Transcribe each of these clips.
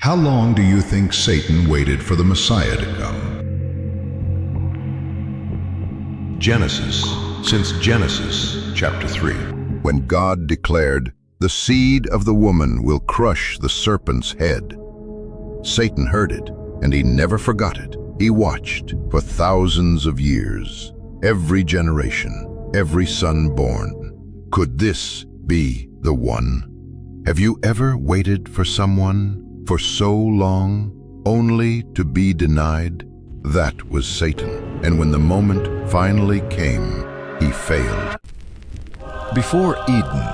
How long do you think Satan waited for the Messiah to come? Since Genesis chapter 3. When God declared, "The seed of the woman will crush the serpent's head," Satan heard it, and he never forgot it. He watched for thousands of years, every generation, every son born. Could this be the one? Have you ever waited for someone for so long, only to be denied? That was Satan, and when the moment finally came, he failed. Before Eden,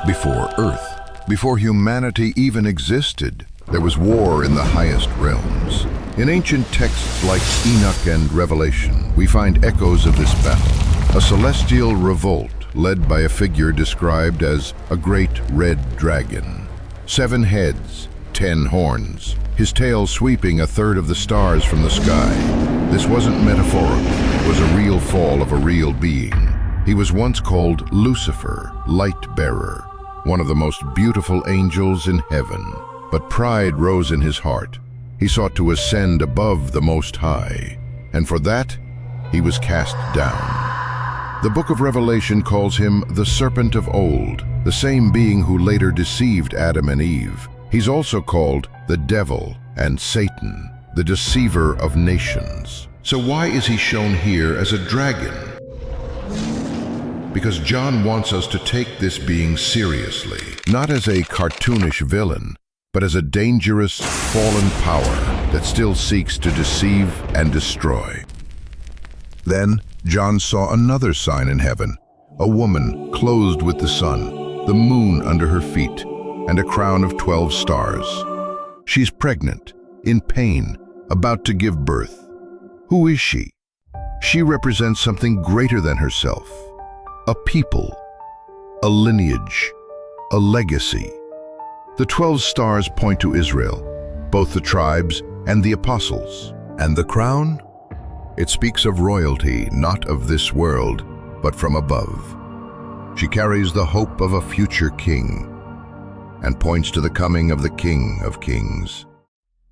before Earth, before humanity even existed, there was war in the highest realms. In ancient texts like Enoch and Revelation, we find echoes of this battle. A celestial revolt led by a figure described as a great red dragon. 7 heads, 10 horns, his tail sweeping a third of the stars from the sky. This wasn't metaphorical, it was a real fall of a real being. He was once called Lucifer, light bearer, one of the most beautiful angels in heaven. But pride rose in his heart. He sought to ascend above the Most High, and for that, he was cast down. The book of Revelation calls him the serpent of old, the same being who later deceived Adam and Eve. He's also called the devil and Satan, the deceiver of nations. So why is he shown here as a dragon? Because John wants us to take this being seriously, not as a cartoonish villain, but as a dangerous, fallen power that still seeks to deceive and destroy. Then John saw another sign in heaven, a woman clothed with the sun, the moon under her feet, and a crown of 12 stars. She's pregnant, in pain, about to give birth. Who is she? She represents something greater than herself, a people, a lineage, a legacy. The 12 stars point to Israel, both the tribes and the apostles. And the crown? It speaks of royalty, not of this world, but from above. She carries the hope of a future king and points to the coming of the King of Kings.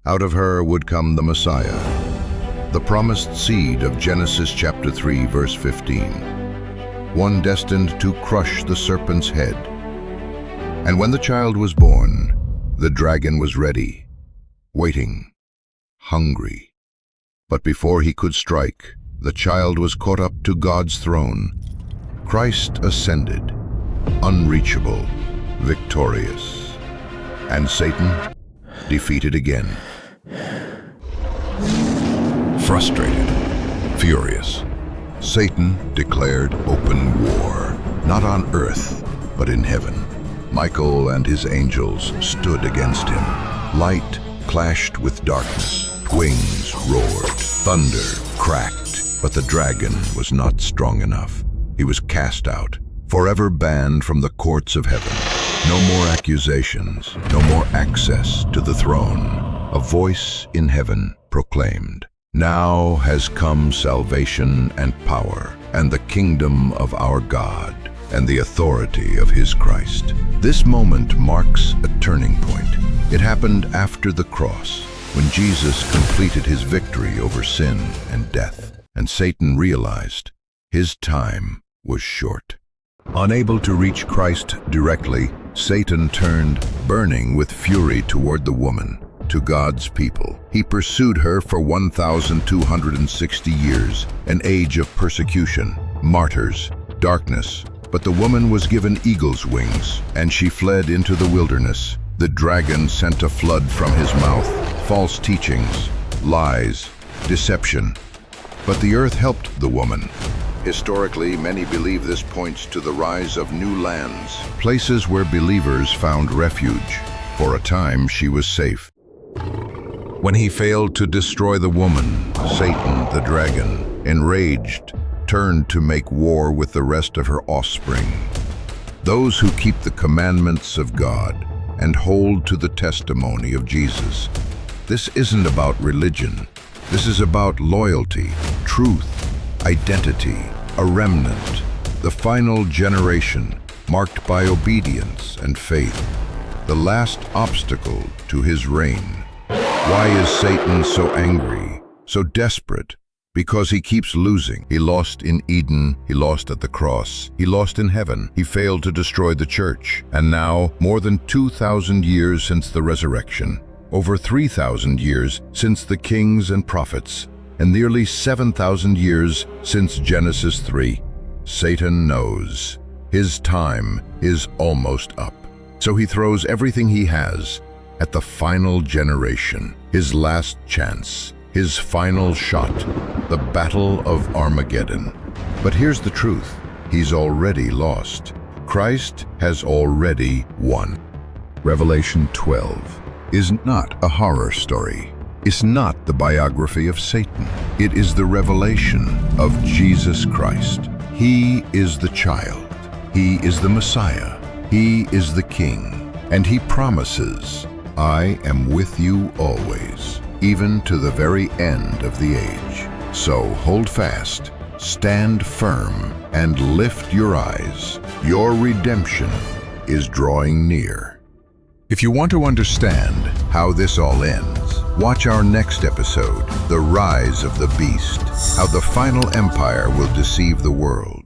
Out of her would come the Messiah, the promised seed of Genesis chapter 3, verse 15, one destined to crush the serpent's head. And when the child was born, the dragon was ready, waiting, hungry. But before he could strike, the child was caught up to God's throne. Christ ascended, unreachable, victorious, and Satan defeated again. Frustrated, furious, Satan declared open war, not on earth, but in heaven. Michael and his angels stood against him. Light clashed with darkness, wings roared, thunder cracked, but the dragon was not strong enough. He was cast out, forever banned from the courts of heaven. No more accusations, no more access to the throne. A voice in heaven proclaimed, "Now has come salvation and power, and the kingdom of our God, and the authority of his Christ." This moment marks a turning point. It happened after the cross, when Jesus completed his victory over sin and death, and Satan realized his time was short. Unable to reach Christ directly, Satan turned, burning with fury, toward the woman, to God's people. He pursued her for 1,260 years, an age of persecution, martyrs, darkness. But the woman was given eagle's wings, and she fled into the wilderness. The dragon sent a flood from his mouth, false teachings, lies, deception. But the earth helped the woman. Historically, many believe this points to the rise of new lands, places where believers found refuge. For a time, she was safe. When he failed to destroy the woman, Satan, the dragon, enraged, turned to make war with the rest of her offspring. Those who keep the commandments of God and hold to the testimony of Jesus. This isn't about religion. This is about loyalty, truth, identity, a remnant, the final generation marked by obedience and faith, the last obstacle to his reign. Why is Satan so angry, so desperate? Because he keeps losing. He lost in Eden, he lost at the cross, he lost in heaven, he failed to destroy the church. And now, more than 2,000 years since the resurrection, over 3,000 years since the kings and prophets, and nearly 7,000 years since Genesis 3, Satan knows his time is almost up. So he throws everything he has at the final generation, his last chance, his final shot, the Battle of Armageddon. But here's the truth, he's already lost. Christ has already won. Revelation 12 is not a horror story. It's not the biography of Satan. It is the revelation of Jesus Christ. He is the child. He is the Messiah. He is the King. And he promises, I am with you always, even to the very end of the age. So hold fast, stand firm, and lift your eyes. Your redemption is drawing near. If you want to understand how this all ends, watch our next episode, The Rise of the Beast, how the final empire will deceive the world.